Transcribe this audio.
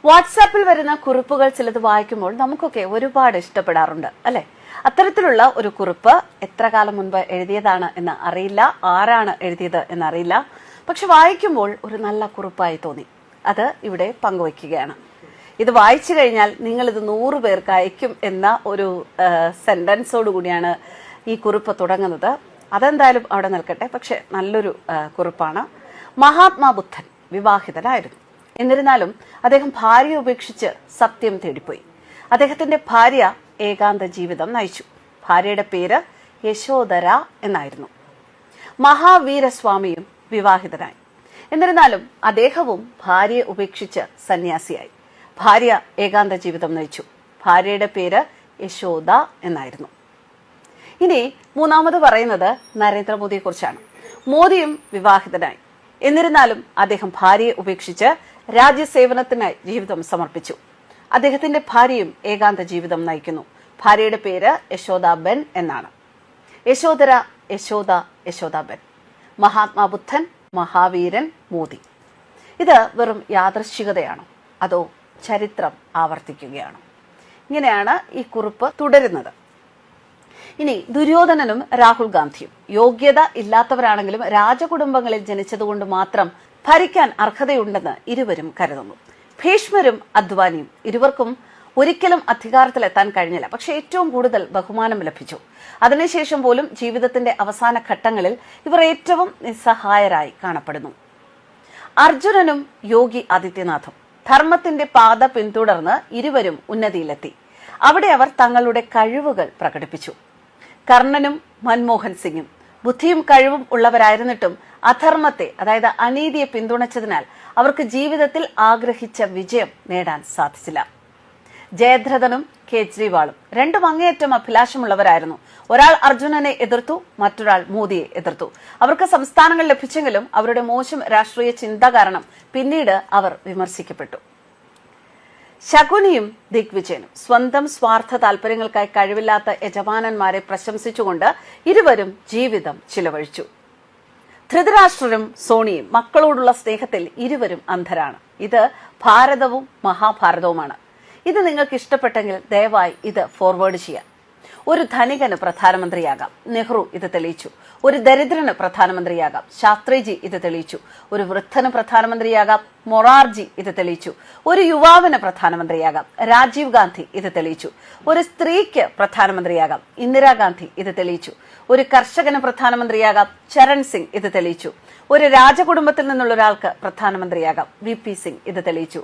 വാട്സാപ്പിൽ വരുന്ന കുറിപ്പുകൾ ചിലത് വായിക്കുമ്പോൾ നമുക്കൊക്കെ ഒരുപാട് ഇഷ്ടപ്പെടാറുണ്ട് അല്ലെ? അത്തരത്തിലുള്ള ഒരു കുറിപ്പ് എത്ര കാലം മുൻപ് എഴുതിയതാണ് എന്ന് അറിയില്ല, ആരാണ് എഴുതിയത് എന്നറിയില്ല. പക്ഷെ വായിക്കുമ്പോൾ ഒരു നല്ല കുറിപ്പായി തോന്നി. അത് ഇവിടെ പങ്കുവയ്ക്കുകയാണ്. ഇത് വായിച്ചു കഴിഞ്ഞാൽ നിങ്ങൾ ഇത് 100 പേർക്ക് അയക്കും എന്ന ഒരു സെന്റൻസോട് കൂടിയാണ് ഈ കുറിപ്പ് തുടങ്ങുന്നത്. അതെന്തായാലും അവിടെ നിൽക്കട്ടെ. പക്ഷെ നല്ലൊരു കുറിപ്പാണ്. മഹാത്മാ ബുദ്ധൻ വിവാഹിതനായിരുന്നു. എന്നിരുന്നാലും അദ്ദേഹം ഭാര്യയെ ഉപേക്ഷിച്ച് സത്യം തേടിപ്പോയി. അദ്ദേഹത്തിന്റെ ഭാര്യ ഏകാന്ത ജീവിതം നയിച്ചു. ഭാര്യയുടെ പേര് യശോധര എന്നായിരുന്നു. മഹാവീരസ്വാമിയും വിവാഹിതനായി. എന്നിരുന്നാലും അദ്ദേഹവും ഭാര്യയെ ഉപേക്ഷിച്ച് സന്യാസിയായി. ഭാര്യ ഏകാന്ത ജീവിതം നയിച്ചു. ഭാര്യയുടെ പേര് യശോദ എന്നായിരുന്നു. ഇനി മൂന്നാമത് പറയുന്നത് നരേന്ദ്രമോദിയെ കുറിച്ചാണ്. മോദിയും വിവാഹിതനായി. എന്നിരുന്നാലും അദ്ദേഹം ഭാര്യയെ ഉപേക്ഷിച്ച് രാജ്യസേവനത്തിനായി ജീവിതം സമർപ്പിച്ചു. അദ്ദേഹത്തിന്റെ ഭാര്യയും ഏകാന്ത ജീവിതം നയിക്കുന്നു. ഭാര്യയുടെ പേര് യശോദാബെൻ എന്നാണ്. യശോധര, യശോദ, യശോദാബെൻ. മഹാത്മാ ബുദ്ധൻ, മഹാവീരൻ, മോദി. ഇത് വെറും യാദൃശ്ചികതയാണോ അതോ ചരിത്രം ആവർത്തിക്കുകയാണോ? ഇങ്ങനെയാണ് ഈ കുറിപ്പ് തുടരുന്നത്. ഇനി ദുര്യോധനനും രാഹുൽ ഗാന്ധിയും യോഗ്യത ഇല്ലാത്തവരാണെങ്കിലും രാജകുടുംബങ്ങളിൽ ജനിച്ചതുകൊണ്ട് മാത്രം ഭരിക്കാൻ അർഹതയുണ്ടെന്ന് ഇരുവരും കരുതുന്നു. ഭീഷ്മരും അദ്വാനിയും ഇരുവർക്കും ഒരിക്കലും അധികാരത്തിലെത്താൻ കഴിഞ്ഞില്ല. പക്ഷെ ഏറ്റവും കൂടുതൽ ബഹുമാനം ലഭിച്ചു. അതിനുശേഷം പോലും ജീവിതത്തിന്റെ അവസാന ഘട്ടങ്ങളിൽ ഇവർ ഏറ്റവും നിസ്സഹായരായി കാണപ്പെടുന്നു. അർജുനനും യോഗി ആദിത്യനാഥും ധർമ്മത്തിന്റെ പാത പിന്തുടർന്ന് ഇരുവരും ഉന്നതിയിലെത്തി. അവിടെ അവർ തങ്ങളുടെ കഴിവുകൾ പ്രകടിപ്പിച്ചു. കർണനും മൻമോഹൻ സിംഗും ബുദ്ധിയും കഴിവും ഉള്ളവരായിരുന്നിട്ടും അധർമ്മത്തെ, അതായത് അനീതിയെ പിന്തുണച്ചതിനാൽ അവർക്ക് ജീവിതത്തിൽ ആഗ്രഹിച്ച വിജയം നേടാൻ സാധിച്ചില്ല. ജയദ്രഥനും കേജ്രിവാളും രണ്ടും അങ്ങേയറ്റം അഭിലാഷമുള്ളവരായിരുന്നു. ഒരാൾ അർജുനനെ എതിർത്തു, മറ്റൊരാൾ മോദിയെ എതിർത്തു. അവർക്ക് സംസ്ഥാനങ്ങൾ ലഭിച്ചെങ്കിലും അവരുടെ മോശം രാഷ്ട്രീയ ചിന്ത കാരണം പിന്നീട് അവർ വിമർശിക്കപ്പെട്ടു. ശകുനിയും ദിഗ്വിജയനും സ്വന്തം സ്വാർത്ഥ താല്പര്യങ്ങൾക്കായി കഴിവില്ലാത്ത യജമാനന്മാരെ പ്രശംസിച്ചുകൊണ്ട് ഇരുവരും ജീവിതം ചിലവഴിച്ചു. ധൃതരാഷ്ട്രരും സോണിയും മക്കളോടുള്ള സ്നേഹത്തിൽ ഇരുവരും അന്ധരാണ്. ഇത് ഭാരതവും മഹാഭാരതവുമാണ്. ഇത് നിങ്ങൾക്ക് ഇഷ്ടപ്പെട്ടെങ്കിൽ ദയവായി ഇത് ഫോർവേഡ് ചെയ്യാം. ഒരു ധനികന് പ്രധാനമന്ത്രിയാകാം, നെഹ്റു ഇത് തെളിയിച്ചു. ഒരു ദരിദ്രന് പ്രധാനമന്ത്രിയാകാം, ശാസ്ത്രിജി ഇത് തെളിയിച്ചു. ഒരു വൃദ്ധന് പ്രധാനമന്ത്രിയാകാം, മൊറാർജി ഇത് തെളിയിച്ചു. ഒരു യുവാവിന് പ്രധാനമന്ത്രിയാകാം, രാജീവ് ഗാന്ധി ഇത് തെളിയിച്ചു. ഒരു സ്ത്രീക്ക് പ്രധാനമന്ത്രിയാകാം, ഇന്ദിരാഗാന്ധി ഇത് തെളിയിച്ചു. ഒരു കർഷകന് പ്രധാനമന്ത്രിയാകാം, ചരൺ സിംഗ് ഇത് തെളിയിച്ചു. ഒരു രാജകുടുംബത്തിൽ നിന്നുള്ള ഒരാൾക്ക് പ്രധാനമന്ത്രിയാകാം, VP സിംഗ് ഇത് തെളിയിച്ചു.